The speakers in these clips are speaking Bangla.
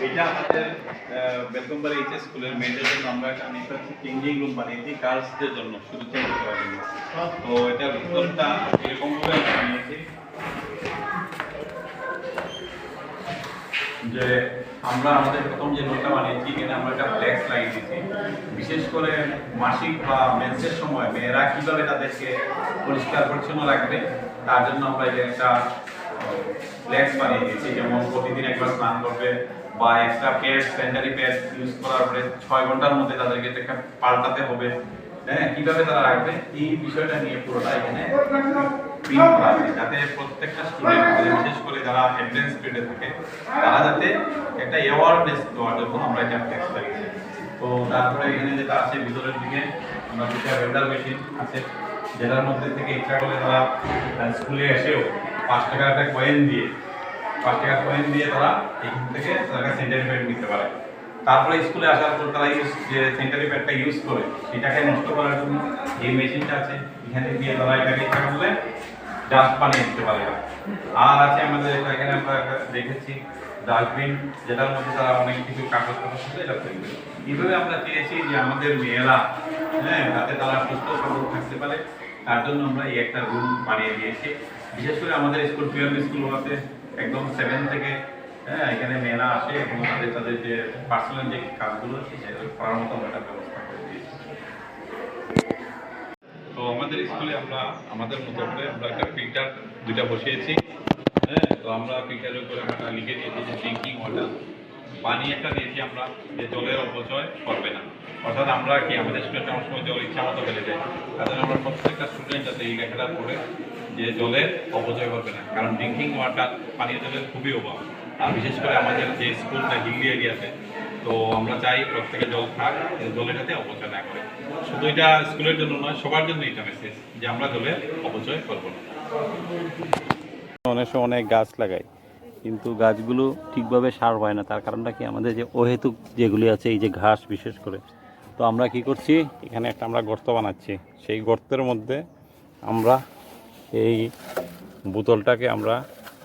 এটা আমাদের বেলকমবাড়ি এইচএস স্কুলের মেয়েদের জন্য আমরা একটা চেঞ্জিং রুম বানিয়েছি গার্লসদের জন্য, শুধু চেঞ্জ করার জন্য। তো এটা ভিতরটা এরকম করে বানিয়েছি যে আমরা আমাদের প্রথম যে রুমটা বানিয়েছি এখানে আমরা একটা ফ্লেক্স লাগিয়ে দিয়েছি। বিশেষ করে মাসিক বা মেন্সের সময় মেয়েরা কীভাবে তাদেরকে পরিষ্কার পরিচ্ছন্ন রাখবে তার জন্য আমরা এটা একটা ফ্লেক্স বানিয়ে দিয়েছি। যেমন প্রতিদিন একবার স্নান করবে বা extra pad, sanitary pad use করার পরে 6 ঘন্টার মধ্যে তাদেরকে এটা পাল্টাতে হবে। হ্যাঁ, কীভাবে তারা রাখবে এই বিষয়টা নিয়ে পুরোটা এখানে প্রিন্ট করা আছে, যাতে প্রত্যেকটা স্টুডেন্ট, বিশেষ করে যারা এন্ট্রান্স গ্রেডে থাকে, তারা যাতে একটা অ্যাওয়ারনেস দেওয়ার জন্য আমরা এটা ফ্লেক্স লাগিয়েছি। তো তারপরে এখানে যেটা আছে ভিতরের দিকে আমরা দুটা ভেন্ডার মেশিন আছে, যেটার মধ্যে থেকে ইচ্ছা করলে তারা স্কুলে এসেও 5 টাকার একটা কয়েন দিয়ে তারা এখান থেকে তারা স্যানিটারি প্যাড নিতে পারে। তারপরে স্কুলে আসার পর তারা যে স্যানিটারি প্যাডটা ইউজ করে সেটাকে নষ্ট করার জন্য এই মেশিনটা আছে, এখানে দিয়ে তারা এটাকে ইচ্ছা করলে ডাস্ট বানিয়ে দিতে পারে। আর আছে আমাদের এখানে আমরা দেখেছি ডাস্টবিন, যেটার মধ্যে তারা অনেক কিছু কাগজ সাথে এটা ফেলবে। এইভাবে আমরা চেয়েছি যে আমাদের মেয়েরা, হ্যাঁ, যাতে তারা সুস্থ সবল থাকতে পারে, তার জন্য আমরা এই একটা রুম বানিয়ে দিয়েছি। বিশেষ করে আমাদের স্কুল প্রাইমারি স্কুলগুলোতে একদম 7 থেকে, হ্যাঁ, এখানে মেয়েরা আসে এবং তাদের যে পার্সোনাল যে কাজগুলো আছে সেগুলো করার মতো আমরা একটা ব্যবস্থা করে দিয়েছি। তো আমাদের স্কুলে আমরা আমাদের মতো করে আমরা একটা ফিল্টার দুইটা বসিয়েছি। হ্যাঁ, তো আমরা ফিল্টারের উপরে আমরা লিখে দিয়েছি যে ড্রিঙ্কিং ওয়াটার, পানি একটা দিয়েছি আমরা, যে জলের অপচয় করবে না। অর্থাৎ আমরা কি আমাদের স্টুডেন্ট অনেক সময় জল ইচ্ছা মতো ফেলে যায়, তাদের আমরা প্রত্যেকটা স্টুডেন্ট যাতে এই লেখাটা পড়ে যে জলের অপচয় করবে না, কারণ ড্রিঙ্কিং ওয়াটার পানীয় জলের খুবই অভাব। আর বিশেষ করে আমাদের যে স্কুলটা হিলি এরিয়াতে, তো আমরা চাই প্রত্যেকে জল খাক, জলের সাথে অপচয় না করে। শুধু এটা স্কুলের জন্য নয়, সবার জন্য এটা মেসেজ যে আমরা জলের অপচয় করব না। অনেক সময় অনেক গাছ লাগাই, কিন্তু গাছগুলো ঠিকভাবে সার হয় না। তার কারণটা কি, আমাদের যে অহেতুক যেগুলি আছে, এই যে ঘাস বিশেষ করে, তো আমরা কি করছি, এখানে একটা আমরা গর্ত বানাচ্ছি। সেই গর্তের মধ্যে আমরা এই বোতলটাকে আমরা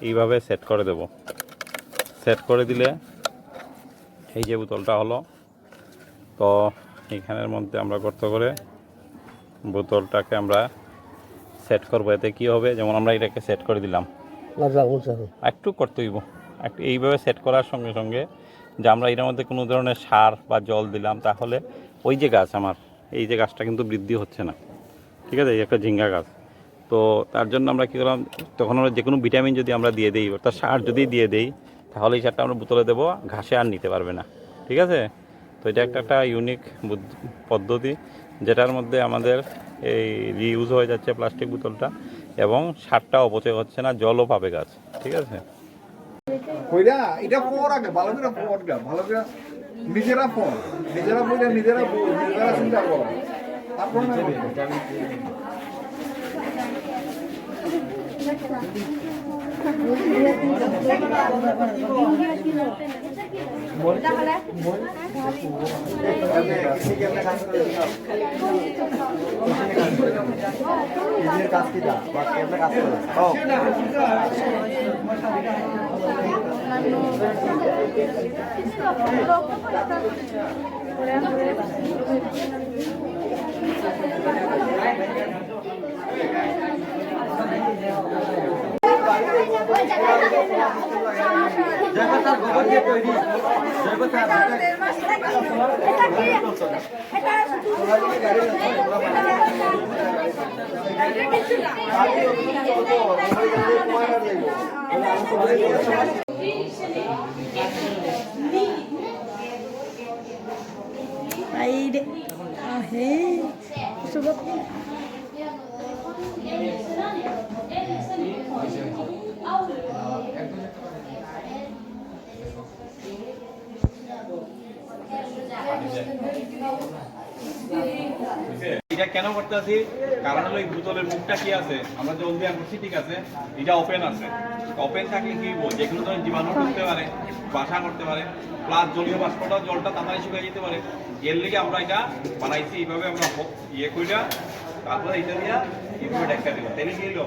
এইভাবে সেট করে দেব। সেট করে দিলে এই যে বোতলটা হলো, তো এখানের মধ্যে আমরা গর্ত করে বোতলটাকে আমরা সেট করবো। এতে কী হবে, যেমন আমরা এটাকে সেট করে দিলাম, একটু করতে হইব, একটু এইভাবে সেট করার সঙ্গে সঙ্গে যে আমরা এটার মধ্যে কোনো ধরনের সার বা জল দিলাম, তাহলে ওই যে গাছ, আমার এই যে গাছটা কিন্তু বৃদ্ধি হচ্ছে না, ঠিক আছে, এই একটা ঝিঙ্গা গাছ। তো তার জন্য আমরা কী করলাম, তখন আমরা যে কোনো ভিটামিন যদি আমরা দিয়ে দিই, অর্থাৎ সার যদি দিয়ে দিই, তাহলে এই সারটা আমরা বোতলে দেবো, ঘাসে আর নিতে পারবে না, ঠিক আছে। তো এটা একটা ইউনিক পদ্ধতি, যেটার মধ্যে আমাদের এই রিইউজ হয়ে যাচ্ছে প্লাস্টিক বোতলটা, এবং সারটা অপচয় হচ্ছে না, জলও পাবে গাছ, ঠিক আছে। এটা পর আগে ভালো করে ভালো করে নিজেরা পর, নিজেরা বইটা নিজেরা চিন্তা করো, তারপর কাজ কি দা কাজ এটা কেন করতে আছি, কারণ হলো এই বোতলের মুখটা কি আছে, আমরা জল দিয়ে করছি, ঠিক আছে, এটা ওপেন আছে। ওপেন থাকলে কি যে কোনো ধরনের জীবাণু ঢুকতে পারে, বাসা করতে পারে, প্লাস জলীয় বাষ্পটা জলটা তাড়াতাড়ি শুকিয়ে যেতে পারে। এর লেগে আমরা এটা বানাইছি এইভাবে, আমরা ইয়ে কইরা তারপরে এটা দিয়া এইভাবে ঢাকা দিব। তাহলে কি হলো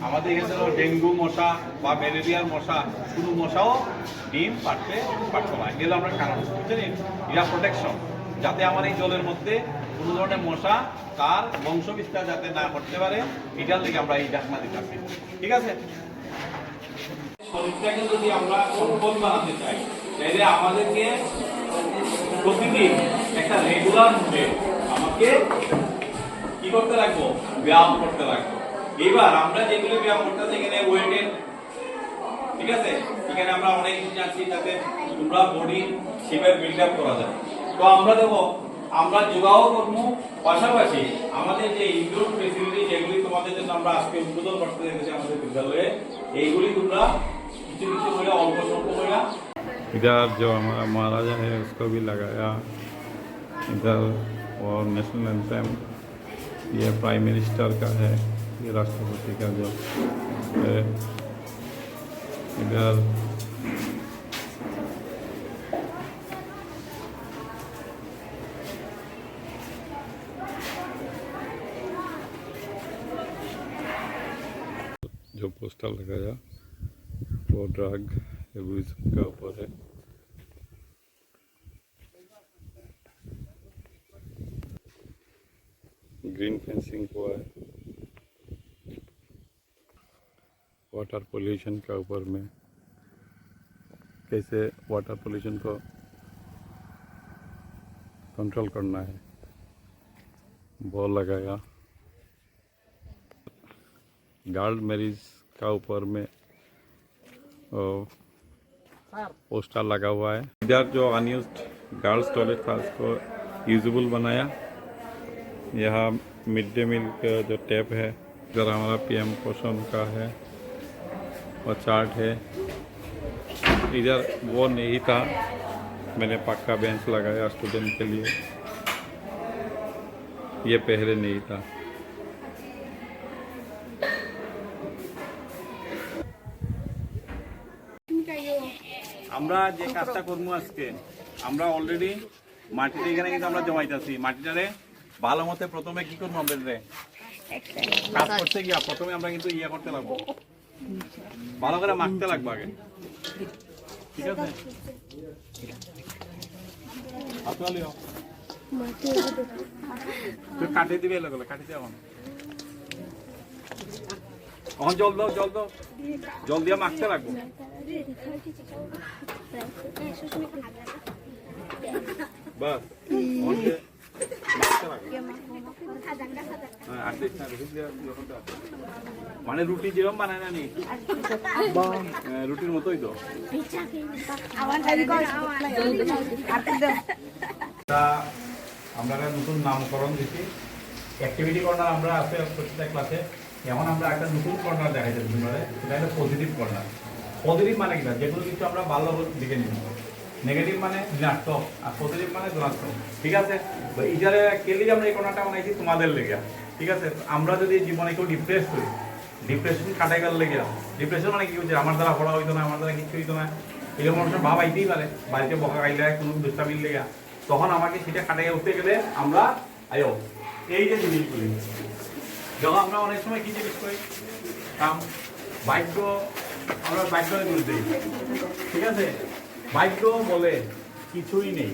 আমাদের এখানে ডেঙ্গু মশা বা ম্যালেরিয়ার মশা কোনো মশাও ডিম পারতে পারতো না। এগুলো আমরা কারণ বুঝছেন, এটা প্রোটেকশন, যাতে আমার এই জলের মধ্যে কোনো ধরনের মশা তার বংশ বিস্তার যাতে না করতে পারে, এটার লেগে আমরা এই ঢাকনা দিতেছি। ঠিক আছে, শরীরটাকে যদি আমরা সম্পদ বানাতে চাই তাহলে আমাদেরকে প্রতিদিন একটা রেগুলার ভাবে আমাকে কি করতে লাগবো, ব্যায়াম করতে লাগবো। এবার আমরা যেগুলো ব্যায়াম করতেছি এখানে ওয়েটের, ঠিক আছে, এখানে আমরা অনেক কিছু জানছি যাতে তোমরা বডি শেপের বিল্ড আপ করা যায়। তো আমরা দেখো আমরা যোগাও করবো, পাশাপাশি আমাদের যে ইনডোর ফেসিলিটি যেগুলি তোমাদের জন্য আমরা আজকে উদ্বোধন করতে দেখেছি আমাদের বিদ্যালয়ে, এইগুলি তোমরা কিছু কিছু করে অল্প স্বল্প করে। इधर जो हमारा महाराजा है उसको भी लगाया इधर, और नेशनल एंथम ये प्राइम मिनिस्टर का है, ये राष्ट्रपति का जो है इधर। जो पोस्टर लगाया वो ड्रग एब्यूज़ का ऊपर है। ग्रीन फेंसिंग हुआ है, वाटर पोल्यूशन के ऊपर में कैसे वाटर पोल्यूशन को कंट्रोल करना है वो लगाया। गर्ल मैरिज का ऊपर में पोस्टर लगा हुआ है। इधर जो अनयूज्ड गर्ल्स टॉयलेट था उसको यूजेबल बनाया। यहाँ मिड डे मील का जो टैप है, इधर हमारा पीएम पोषण का है और चार्ट है। इधर वो नहीं था, मैंने पक्का बेंच लगाया स्टूडेंट के लिए, ये पहले नहीं था। আমরা যে কাজটা করবো আজকে, আমরা অলরেডি মাটিটা এখানে কিন্তু আমরা জমাইতেছি। মাটিটারে ভালো মতে প্রথমে কি করবো, আমাদের কাজ করতে গিয়া প্রথমে আমরা কিন্তু ইয়ে করতে লাগবো, ভালো করে মাখতে লাগবো আগে। ঠিক আছে, তুই কাটিয়ে দিবি, এলো কাটিতে এখন জল দাও, জল দাও, জল দিয়ে মাখতে লাগবো। বাস মানে রুটি যেরকম বানায় না নি, রুটির মতোই তো। আমরা একটা নতুন নামকরণ দিচ্ছি, অ্যাক্টিভিটি কর্নার আমরা আছে প্রত্যেকটা ক্লাসে। এখন আমরা একটা নতুন কর্নার দেখাই যাচ্ছি, সেটা হলো পজিটিভ কর্নার। পজিটিভ মানে কি না, যেগুলো কিছু আমরা ভালো দিকে নিব, নেগেটিভ মানে ঋণাত্মক, আর পজিটিভ মানে ধনাত্মক। ঠিক আছে, ইজারে কেলি আমরা এই কর্নারটা বানাইছি তোমাদের লেগে। ঠিক আছে, আমরা যদি জীবনে কেউ ডিপ্রেস করি, ডিপ্রেশন কাটাই গেল লেগে, ডিপ্রেশন মানে কি হচ্ছে, আমার দ্বারা পড়া হইতো না, আমার দ্বারা কিছু হইতো না, এরকম মানুষের ভাব আইতেই পারে, বাড়িতে বকা গাইলে কোনো দুষ্টামিল লেগে। তখন আমাকে সেটা কাটাইয়া উঠতে গেলে আমরা আয়ো এই যে জিনিসগুলি, যখন আমরা অনেক সময় কি জিনিস করি, বাক্য আমরা বাক্যে দোষ দিই। ঠিক আছে, বাক্য বলে কিছুই নেই,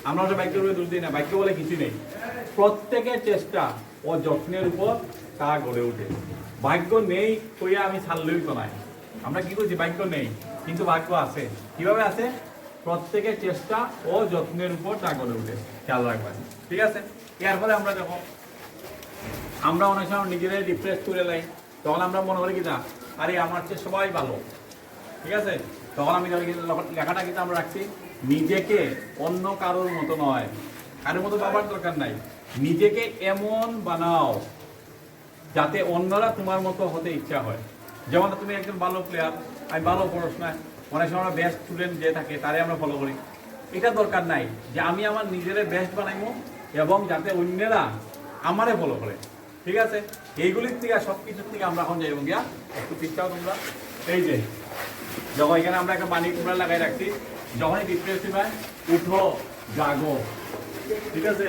আমরা ওটা বাক্যের উপরে দোষ দিই না, বাক্য বলে কিছুই নেই। প্রত্যেকের চেষ্টা ও যত্নের উপর তা গড়ে ওঠে। ভাগ্য নেই কইয়া আমি ছাড়লেই তো নাই, আমরা কি করছি, ভাগ্য নেই কিন্তু ভাগ্য আছে। কিভাবে আছে, প্রত্যেকের চেষ্টা ও যত্নের উপর তা গড়ে ওঠে, খেয়াল রাখবেন। ঠিক আছে, এরপরে আমরা দেখো আমরা অনেক সময় নিজেরাই ডিপ্রেস করে লাই, তখন আমরা মনে করি কি না, আরে আমার চেয়ে সবাই ভালো। ঠিক আছে, তখন আমি লেখাটা কিন্তু আমরা রাখছি, নিজেকে অন্য কারোর মতো নয়, কারোর মতো ভাবার দরকার নাই, নিজেকে এমন বানাও যাতে অন্যরা তোমার মতো হতে ইচ্ছা হয়। যেমন তুমি একজন ভালো প্লেয়ার, আমি ভালো পড়াশোনায়, অনেক সময় আমরা বেস্ট স্টুডেন্ট যে থাকে তারে আমরা ফলো করি। এটা দরকার নাই যে আমি আমার নিজের বেস্ট বানাইবো এবং যাতে অন্যরা আমারে ফলো করে। ঠিক আছে, এইগুলির থেকে সব কিছুর থেকে আমরা এখন যাইব গিয়া একটু পিছাও তোমরা। এই যে যখন এখানে আমরা একটা পানি কুমড়া লাগাই রাখছি, যখনই ডিপ্রেসিভ হয় উঠো জাগো। ঠিক আছে,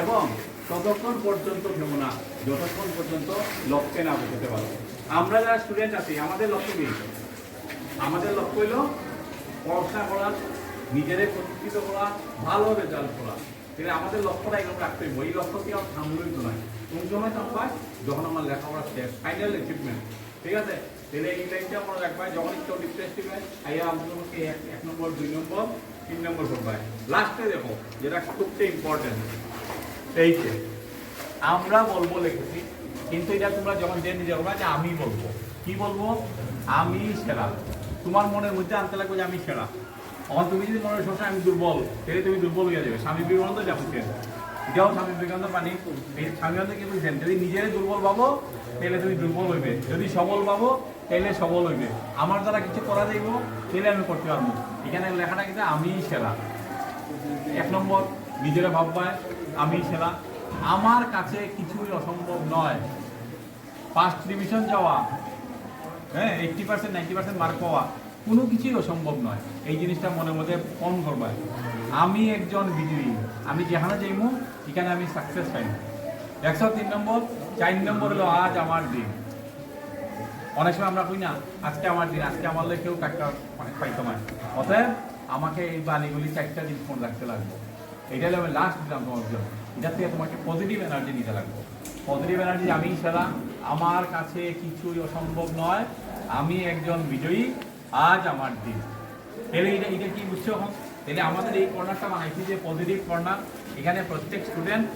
এবং ততক্ষণ পর্যন্ত ভেবো না যতক্ষণ পর্যন্ত লক্ষ্যে না পৌঁছতে পারো। আমরা যারা স্টুডেন্ট আছি আমাদের লক্ষ্য কি? আমাদের লক্ষ্য হলো পড়াশোনা করা, নিজেদের প্রতিষ্ঠিত করা, ভালো রেজাল্ট করা। তাহলে আমাদের লক্ষ্যটা এরকম রাখতে হবে। ওই লক্ষ্য কি আমার সামনেই তো নয়, কোন সময় তো হয় যখন আমার লেখাপড়া শেষ, ফাইনাল অ্যাচিভমেন্ট। ঠিক আছে, তাহলে এই লাইনটা মনে রাখবা। যখন কেউ ডিপ্রেস দিবে আইয়া আমাকে 1 নম্বর 2 নম্বর 3 নম্বর করবে। লাস্টে দেখো যেটা সবচেয়ে ইম্পর্টেন্ট, এই যে আমরা বলবো লিখেছি, কিন্তু এটা তোমরা যখন জেনে যাবে যে আমি বলবো, কি বলবো? আমি সেরা। তোমার মনের মধ্যে আনতে লাগবে যে আমি সেরা। তখন তুমি যদি মনে সবসময় আমি দুর্বল, তাহলে তুমি দুর্বল হয়ে যাবে। স্বামী বিবেকানন্দ যা বলছেন, এটাও স্বামী বিবেকানন্দ পানি। এই স্বামী বিবেকানন্দ কি বলছেন? যদি নিজের দুর্বল ভাবো তাহলে তুমি দুর্বল হইবে, যদি সবল ভাবো তাহলে সবল হইবে। আমার দ্বারা কিছু করা যাইব তাহলে আমি করতে পারবো। এখানে লেখাটা কিন্তু আমি সেরা। 1 নম্বর নিজেরা ভাববায় আমি সেরা। আমার কাছে কিছুই অসম্ভব নয়। ফার্স্ট ডিভিশন যাওয়া, হ্যাঁ 80% 90% মার্ক পাওয়া, কোনো কিছুই অসম্ভব নয়। এই জিনিসটা মনের মধ্যে ফোন করবা। আমি একজন বিজয়ী, আমি যেখানে যাইমু এখানে আমি সাকসেস পাইব। 103 নম্বর। 4 নম্বর হলো আজ আমার দিন। অনেক সময় আমরা কই না আজকে আমার দিন, আজকে আমার কেউ কাটটা পাইতো না। অতএব আমাকে এই বাণীগুলি 4টা দিন ফোন রাখতে লাগবে। এটা হলো আমি লাস্ট দিলাম তোমার জন্য। এটার থেকে তোমাকে পজিটিভ এনার্জি নিতে লাগবে। পজিটিভ এনার্জি, আমি সেরা, আমার কাছে কিছুই অসম্ভব নয়, আমি একজন বিজয়ী, আজ আমার দিন। তাহলে এটা কি বুঝছো এখন? তাহলে আমাদের এই কর্নারটা বানাইছি যে পজিটিভ কর্নার। এখানে প্রত্যেক স্টুডেন্ট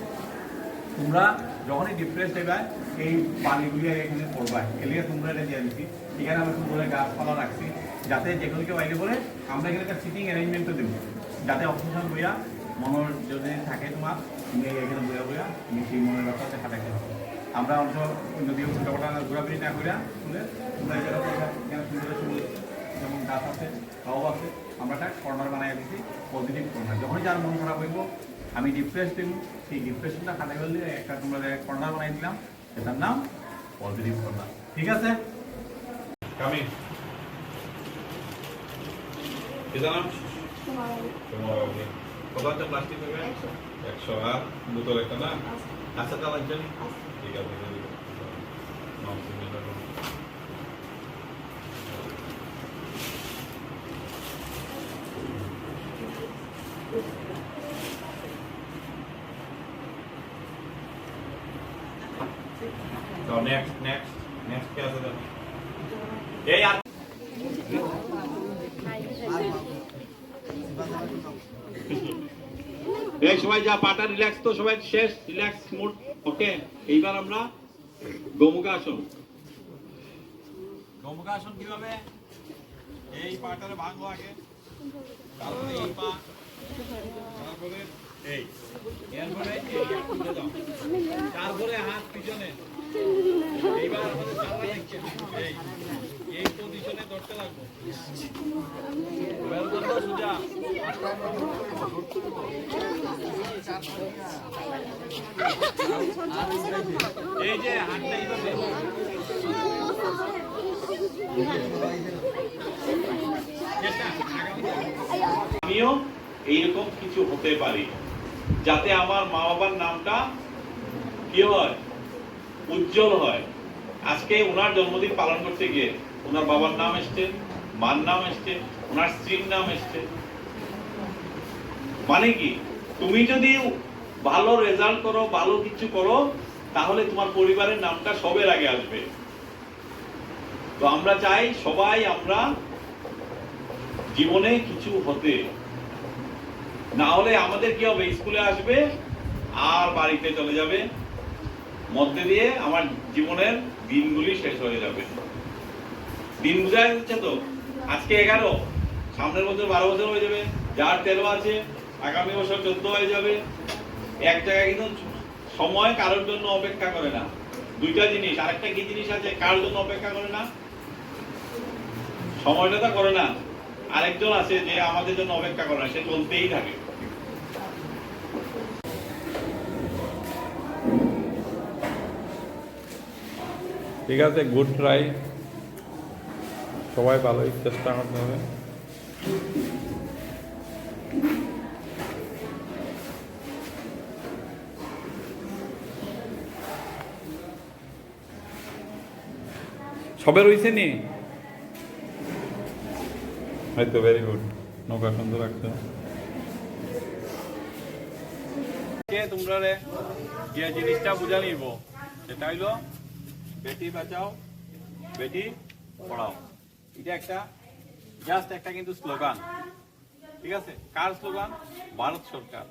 তোমরা যখনই ডিপ্রেসড হইবা এই বাণীগুলি এখানে পড়বা। এলিয়ে তোমরা এটা দিয়ে দিচ্ছি। এখানে আমরা সুন্দর গাছপালা রাখছি যাতে যে কোনো কেউ বাইরে বলে আমরা এখানে একটা সিটিং অ্যারেঞ্জমেন্টও দেবো, যাতে অপশন বইয়া মনের যদি থাকে তোমার তুমি এখানে বইয়া বইয়া তুমি সেই মনের ব্যাপারটা খাটাইতে হবে। আমরা অংশ নদী ছোটোটা ঘোরাঘুরি না করে শুনে তোমরা এই জায়গাটা এখানে সুন্দর সুন্দর যেমন গাছ আছে গাও আছে, আমরা একটা কর্নার বানাই দিচ্ছি পজিটিভ কর্নার। যখনই যার মন খারাপ হইব আমি ডিপ্রেস দিব, সেই ডিপ্রেশনটা খাটাই ফেললে একটা তোমরা কর্নার বানাই দিলাম, সেটার নাম পজিটিভ কর্নার। ঠিক আছে? কামিং নাম কত একটা প্লাস্টিক হবে? 100। আর বোতল একটা না? আচ্ছা তা লাগছে। ঠিক আছে, So next क्या होगा? ये यार এই সবাই যা পাটা রিল্যাক্স, তো সবাই শেষ, রিল্যাক্স মুড। ওকে, এইবার আমরা গোমুখাসন। গোমুখাসন কিভাবে? এই পাটারে ভাঙবো আগে, তারপরে এই পা, তারপরে এই, এরপরে এই তুলে দাও, তারপরে হাত পিছনে। এইবার আমাদের সামনে এই পজিশনে ধরতে লাগবো। সুজা এই যে হাতটা এইভাবে, আমিও এইরকম কিছু হতে পারি, যাতে আমার মা বাবার নামটা কি হয়? উজ্জ্বল হয়। আজকে ওনার জন্মদিন পালন করতে গিয়ে ওনার বাবার নাম এসছে, মার নাম এসছে, ওনার স্ত্রীর নাম এসছে। মানে কি, তুমি যদি ভালো রেজাল্ট করো, ভালো কিছু করো, তাহলে তোমার পরিবারের নামটা সবের আগে আসবে। তো আমরা চাই সবাই আমরা জীবনে কিছু হতে, না হলে আমাদের কি হবে? স্কুলে আসবে আর বাড়িতে চলে যাবে, মধ্যে দিয়ে আমার জীবনের দিনগুলি শেষ হয়ে যাবে। দিন বোঝা যাচ্ছে তো? আজকে 11, সামনের বছর 12 বছর হয়ে যাবে, যার 13 আছে আগামী বছর 14 হয়ে যাবে। এক জায়গায় কিন্তু সময় কারোর জন্য অপেক্ষা করে না। দুইটা জিনিস, আরেকটা কি জিনিস আছে কারোর জন্য অপেক্ষা করে না? সময়টা তো করে না। আরেকজন আছে যে আমাদের জন্য অপেক্ষা করে না, সে চলতেই থাকে। ঠিক আছে, গুড ট্রাই। সবাই ভালোই চেষ্টা করতে হবে। সবে রয়েছে নি হয়তো ভেরি গুড নৌকা সুন্দর রাখছো তোমরা যে জিনিসটা বুঝা নিব সেটা হইলো বেটি বাঁচাও বেটি পড়াও। এটা একটা জাস্ট একটা কিন্তু স্লোগান, ঠিক আছে? কার স্লোগান? ভারত সরকার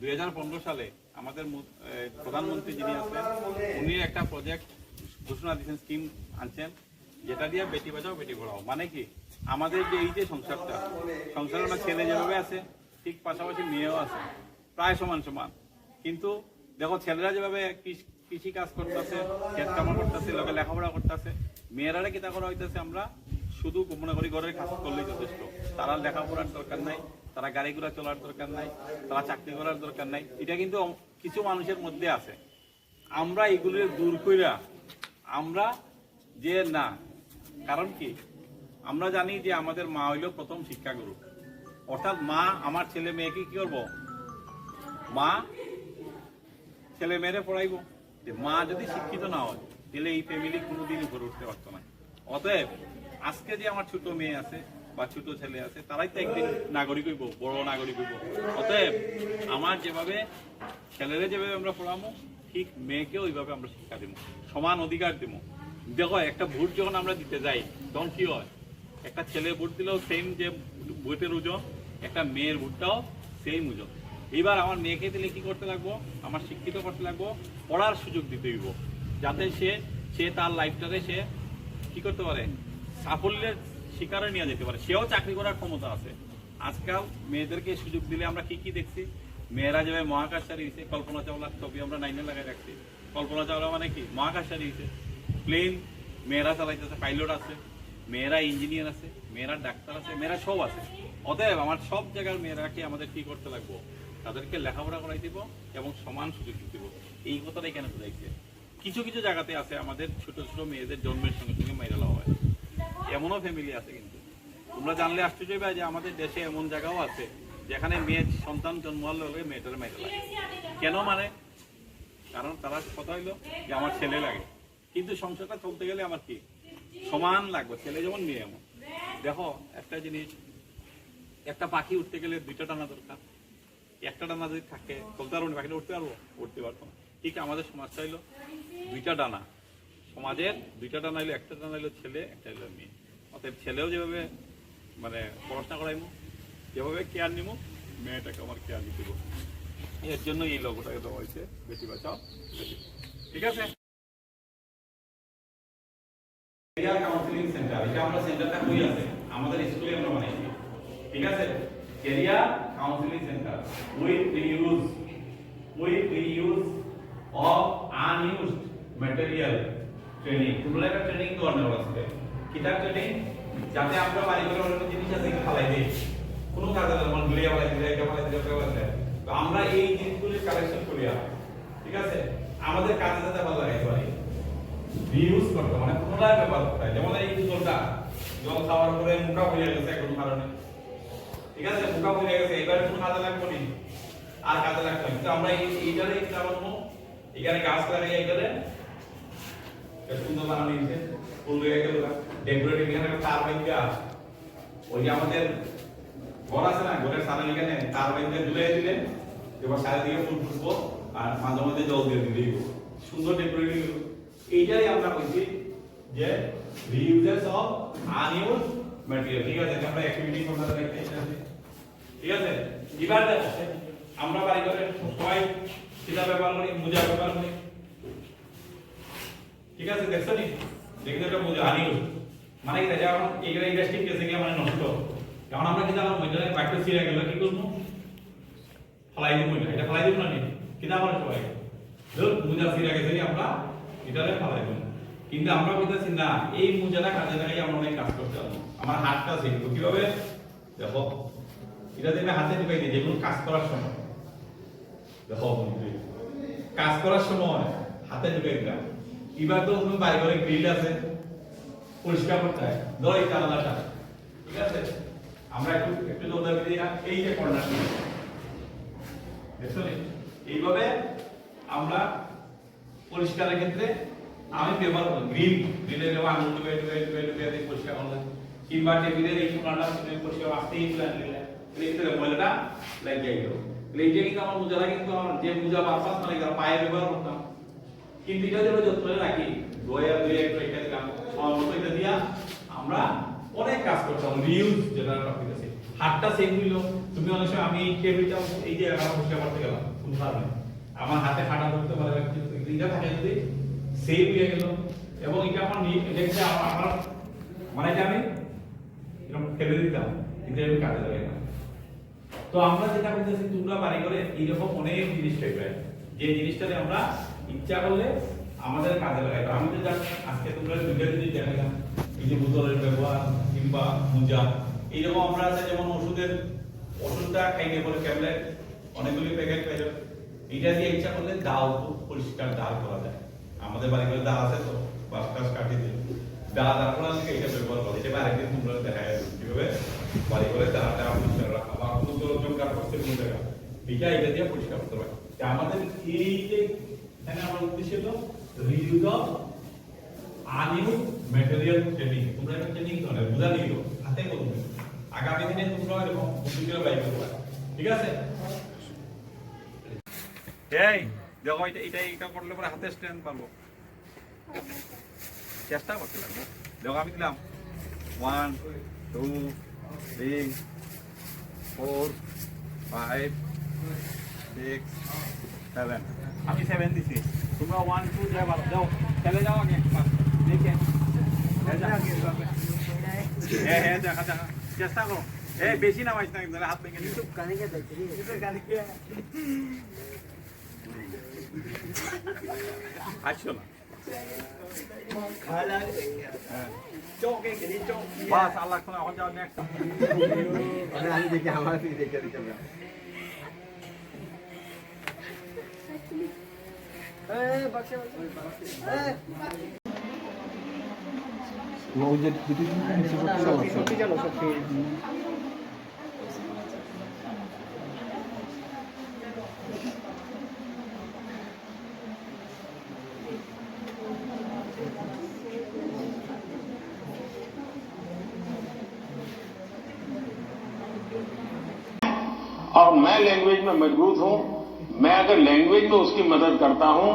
2015 সালে আমাদের প্রধানমন্ত্রী যিনি আছেন উনি একটা প্রজেক্ট ঘোষণা দিয়েছেন, স্কিম আনছেন, যেটা দিয়ে বেটি বাঁচাও বেটি পড়াও। মানে কি আমাদের যে এই যে সংসারটা, সংসারের ছেলে যেভাবে আছে ঠিক পাশাপাশি মেয়েও আছে, প্রায় সমান সমান। কিন্তু দেখো ছেলেরা যেভাবে কৃষি কাজ করতেছে, ক্ষেত কামা করতেছে, লোকে লেখাপড়া করতেছে, মেয়েরা কিতা করা হইতেছে আমরা শুধু মনে করি ঘরের কাজ করলেই যথেষ্ট। তারা লেখাপড়ার দরকার নাই, তারা গাড়ি ঘোড়া চলার দরকার নাই, তারা চাকরি করার দরকার নাই। এটা কিন্তু কিছু মানুষের মধ্যে আছে। আমরা এগুলো দূর কইরা আমরা যে না, কারণ কি আমরা জানি যে আমাদের মা হইল প্রথম শিক্ষাগুরু। অর্থাৎ মা আমার ছেলে মেয়েকে কি করবো? মা ছেলে মেয়েরে পড়াইবো। যে মা যদি শিক্ষিত না হয় তাহলে এই ফ্যামিলি কোনোদিন উপরে উঠতে পারতো না। অতএব আজকে যে আমার ছোট মেয়ে আছে বা ছোট ছেলে আছে তারাই তো একদিন নাগরিক হইব, বড় নাগরিক হইব। অতএব আমার যেভাবে ছেলেরে যেভাবে আমরা পড়াবো ঠিক মেয়েকেও ওইভাবে আমরা শিক্ষা দেবো, সমান অধিকার দেবো। দেখো একটা ভোট যখন আমরা দিতে যাই তখন কি হয়, একটা ছেলে ভোট দিলেও সেম যে ভোটের ওজন, একটা মেয়ের ভোটটাও সেম ওজন। এবার আমার মেয়েকে দিলে কি করতে লাগবো? আমার শিক্ষিত করতে লাগবো, পড়ার সুযোগ দিতে হইব, যাতে সে তার লাইফটারে সে কি করতে পারে, সাফল্যের শিকারে নিয়ে যেতে পারে, সেও চাকরি করার ক্ষমতা আছে। আজকাল মেয়েদেরকে সুযোগ দিলে আমরা কি কি দেখছি, মেয়েরা যেভাবে মহাকাশচারী হয়েছে, কল্পনা চাওলার ছবি আমরা 9-এ লাগাই রাখছি। কল্পনা চাওলা মানে কি? মহাকাশচারী হয়েছে, প্লেন মেয়েরা চালাইতেছে, পাইলট আছে, মেয়েরা ইঞ্জিনিয়ার আছে, মেয়েরা ডাক্তার আছে, মেয়েরা সব আছে। অতএব আমার সব জায়গার মেয়েরাকে আমাদের কি করতে লাগবো? তাদেরকে লেখাপড়া করাই দিব এবং সমান সুযোগ দিব। এই কথাটাই কেন বুঝাইছে? কিছু কিছু জায়গাতে আছে আমাদের ছোট ছোট মেয়েদের জন্মের সঙ্গে সঙ্গে মাইরা লওয়া হয়, এমনও ফ্যামিলি আছে। কিন্তু তোমরা জানলে আশ্চর্য হবে যে আমাদের দেশে এমন জায়গাও আছে যেখানে মেয়ে সন্তান জন্ম হলে মেয়েটার মাইরা লাগে। কেন? মানে কারণ তারা কথা হইলো যে আমার ছেলে লাগে, কিন্তু সংসারটা চলতে গেলে আমার কি সমান লাগবে, ছেলে যেমন মেয়ে এমন। দেখো একটা জিনিস, একটা পাখি উঠতে গেলে 2টা ডানা দরকার, একটা ডানা যদি থাকে চলতে পারবো না, পাখিটা উঠতে পারবো? উঠতে পারবো না। ঠিক আমাদের সমাজটা হইলো 2টা ডানা, সমাজের 2টা ডানা হইলো, একটা ডানা হইলো ছেলে, একটা হইলো মেয়ে। অতএব ছেলেও যেভাবে মানে পড়াশোনা করাইমো, যেভাবে কেয়ার নিবো, মেয়েটাকে আমার কেয়ার নিতে দেবো। এর জন্য এই লোগোটাকে দেওয়া হয়েছে বেটি বাঁচাও বেটি। ঠিক আছে? ক্যারিয়ার কাউন্সিলিং সেন্টার, এটা আমরা সেন্টারটা কই আছে আমাদের স্কুলে আমরা বানাইছি। ঠিক আছে? Career counselling centre with reuse of unused material training. তোমরা একটা ট্রেনিং দেওয়ার নেওয়া আছে, কিটা ট্রেনিং, যাতে আমরা বাড়ি করে অনেক জিনিস আছে ফালাই দিই, কোনো কাজে না, মানে গুলিয়া ফালাই দিই, এটা ফালাই দিই, ওটা ফালাই দিই। তো আমরা এই জিনিসগুলি কালেকশন করিয়া, ঠিক আছে, আমাদের কাজে যাতে ভালো লাগাইতে পারি, রিইউজ করতে, মানে পুনরায় ব্যবহার করতে হয়। যেমন এই জলটা, জল খাওয়ার পরে মুখা হয়ে গেছে কোনো কারণে, ঠিক আছে, মুখা হয়ে গেছে, এবার কোনো কাজে লাগবে না, আর কাজে লাগবে। কিন্তু আমরা এইটারে কি করবো, এখানে গাছ লাগাই, এইটারে সুন্দর বানানো নিয়েছে, ফুল হয়ে গেল, ডেকোরেটিভ এখানে তার বাইন্দা, ওই যে আমাদের ঘর আছে না, ঘরের সামনে এখানে তার বাইন্দা ঝুলিয়ে দিলেন, এবার চারিদিকে ফুল ফুটবো আর মাঝে মাঝে জল দিয়ে দিলেই সুন্দর ডেকোরেটিভ। এইটাই আমরা বলছি যে রিইউজেস অফ আনইউজড ম্যাটেরিয়াল। ঠিক আছে, আমরা অ্যাক্টিভিটি করতে দেখতে চাচ্ছি। ঠিক আছে, এবার দেখো আমরা বাড়ি করে সবাই সেটা ব্যবহার করি, মোজা ব্যবহার করি। ঠিক আছে, দেখছো নি, দেখতে একটা মোজা আনইউজড মানে কি, যেমন এইগুলা ইন্ডাস্ট্রি কেসে গিয়ে মানে নষ্ট। যেমন আমরা কিন্তু আমার মোজা বাইকটা ছিঁড়ে গেল, কি করবো? ফলাই দিব। মোজা এটা ফলাই দিব না নি, কিনা করে সবাই ধর মোজা ছিঁড়ে গেছে, আমরা এটারে ফলাই দিব। কিন্তু আমরা বলতেছি না, এই মোজাটা কাজে লাগাই আমরা অনেক কাজ করতে পারবো। আমার হাতটা শিখবো কিভাবে, দেখো এটা দিয়ে হাতে ঢুকাই দিই, যেগুলো কাজ করার সময়, দেখো কাজ করার সময় হাতে ঢুকাই দিলাম। এবার তো তুমি বাড়ি ঘরে গ্রিল আছে, পরিষ্কার করতে হয়, ধরো এই জানালাটা, ঠিক আছে, আমরা একটু একটু জল দিয়ে এই যে কর্নার, দেখছো এইভাবে আমরা পরিষ্কারের ক্ষেত্রে আমি ব্যবহার করি গ্রিলে দেওয়া আঙুল ডুবে দিয়ে পরিষ্কার করলাম, কিংবা টেবিলের এই কোনাটা পরিষ্কার আসতেই নিলে ময়লাটা লাগিয়ে গেল। এইটা কিন্তু আমার মোজাটা কিন্তু আমার যে মোজা বারবার মানে পায়ে ব্যবহার করতাম, কিন্তু এটা যদি যত্ন রাখি ধোয়া ধুয়ে একটু এটা দিলাম সময় মতো এটা দিয়া আমরা অনেক কাজ করতাম। রিউজ যেটা টপিক আছে, হাতটা সেম হইলো। তুমি অনেক সময় আমি টেবিলটা এই যে আমার পরিষ্কার করতে গেলাম কোনো কারণে আমার হাতে ফাটা ধরতে পারে, এটা থাকে যদি সেম হয়ে গেল। এবং এটা আমার দেখতে আমার মানে এটা আমি এরকম ফেলে দিতাম, কিন্তু আমি কাজে লাগে না। তো আমরা যেটা বলতেছি তোমরা বাড়ি করে এইরকম অনেক জিনিস পেবে, যে জিনিসটাতে আমরা ইচ্ছা করলে আমাদের কাজে লাগাই। আমাদের যা আজকে তোমরা দুইটা জিনিস দেখালাম, এই যে বোতলের ব্যবহার কিংবা মোজা, এইরকম আমরা আছে যেমন ওষুধটা খাইলে পরে ট্যাবলেট অনেকগুলি প্যাকেট পাই, এইটা দিয়ে ইচ্ছা করলে দাও পরিষ্কার দাল করা যায়। আমাদের বাড়ি করে দা আছে তো বাস টাস কাটি দিয়ে দা করা এটা ব্যবহার করে, এটা আরেকদিন তোমরা দেখা যাবে কিভাবে বাড়ি করে দাটা পরিষ্কার রাখা বা কোনো জলজঙ্কার করতে কোনো জায়গা এটা দিয়ে পরিষ্কার করতে পারে। আমাদের এই যে এখানে আমার উদ্দেশ্য হলো রিইউজ অফ আনইউজ ম্যাটেরিয়াল ট্রেনিং। তোমরা একটা ট্রেনিং করো, বুঝা নিও হাতে করবে, আগামী দিনে তোমরা এরকম বুদ্ধিগুলো বাইর করবে, ঠিক আছে? এই দেখো এটা করলে পরে হাতে স্ট্রেন্থ পাবো, চেষ্টা করতে লাগবে। দেখো আমি দিলাম 1 2 3 4 5 6 7, আমি 7 দিছি, তোমরা 1 2 যাও, যাও চলে যাও আগে দেখে হ্যাঁ দেখা দেখা চেষ্টা করো। এই বেশি নামাইছ না কিন্তু হাত ভেঙে দিছো কানিকে কানিকে আসো না বাস আল্লাহ শোনা এখন যাও নেক্সট। আমি দেখি আমার দেখে দিতে और मैं लैंग्वेज में मजबूत हूं, मैं अगर लैंग्वेज में उसकी मदद करता हूं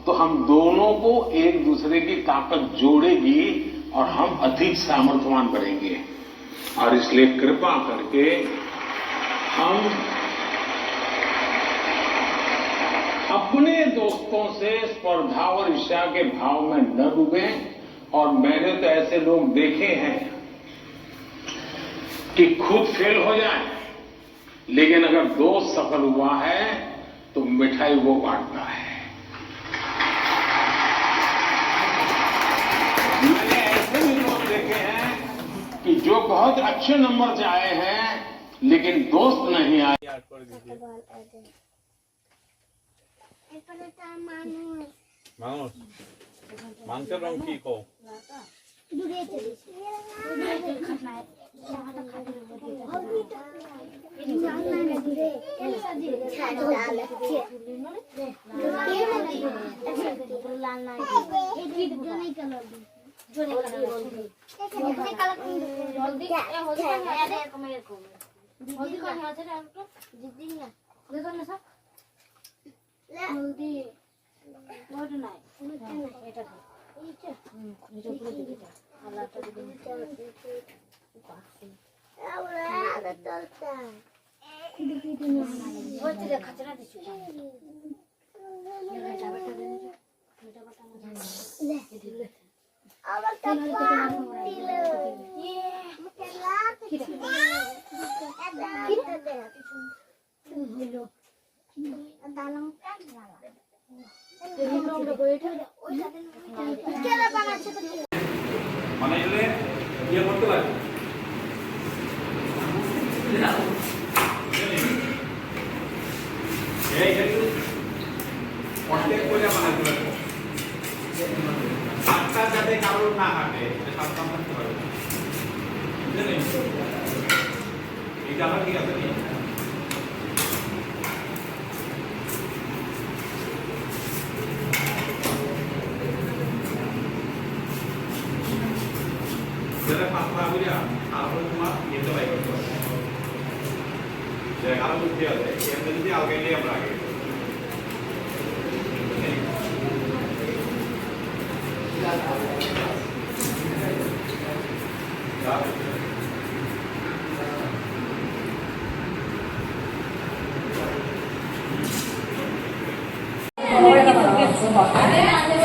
तो हम दोनों को एक दूसरे की ताकत जोड़ेगी और हम अधिक सामर्थ्यवान बनेंगे। और इसलिए कृपा करके हम अपने दोस्तों से स्पर्धा और ईर्ष्या के भाव में न डूबें। और मैंने तो ऐसे लोग देखे हैं कि खुद फेल हो जाए, लेकिन अगर दोस्त सफल हुआ है तो मिठाई वो बांटता है। मैंने ऐसे भी लोग देखे हैं कि जो बहुत अच्छे नंबर से आए हैं लेकिन दोस्त नहीं आए। মানুষ মাংসের রং কি কও? মানে এলে ইয়ে করতে লাগে অর্ধেক করে বানাতে পারবো, হাতটা যাতে কারোর না হাঁটে সাবধান থাকতে পারবে, বুঝলেন? এইটা আমার ঠিক আছে। যেটা পাতলা করিয়া তারপরে তোমার ইয়েতে বাই করতে হবে যে আরো বুদ্ধি আছে এমনি যদি আলগাইলে আমরা আগে Ada